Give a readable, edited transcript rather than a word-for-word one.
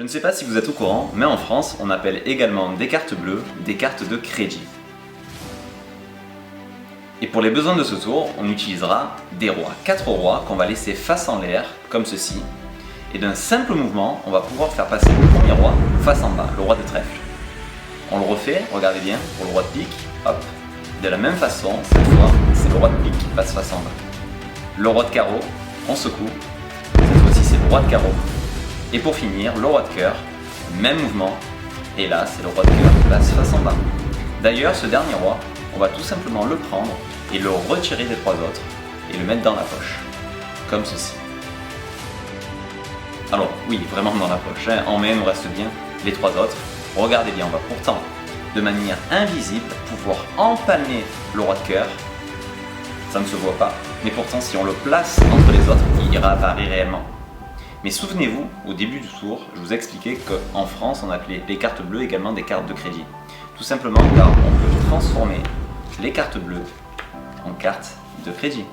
Je ne sais pas si vous êtes au courant, mais en France, on appelle également des cartes bleues des cartes de crédit. Et pour les besoins de ce tour, on utilisera des rois, 4 rois qu'on va laisser face en l'air, comme ceci. Et d'un simple mouvement, on va pouvoir faire passer le premier roi face en bas, le roi de trèfle. On le refait, regardez bien, pour le roi de pique, hop. De la même façon, cette fois, c'est le roi de pique qui passe face en bas. Le roi de carreau, on secoue. Cette fois-ci, c'est le roi de carreau. Et pour finir, le roi de cœur, même mouvement. Et là, c'est le roi de cœur qui passe face en bas. D'ailleurs, ce dernier roi, on va tout simplement le prendre et le retirer des 3 autres et le mettre dans la poche, comme ceci. Alors oui, vraiment dans la poche, hein. En main, il nous reste bien les 3 autres. Regardez bien, on va pourtant, de manière invisible, pouvoir empalmer le roi de cœur. Ça ne se voit pas, mais pourtant si on le place entre les autres, il apparaît réellement. Mais souvenez-vous, au début du tour, je vous ai expliqué qu'en France, on appelait les cartes bleues également des cartes de crédit. Tout simplement car on peut transformer les cartes bleues en cartes de crédit.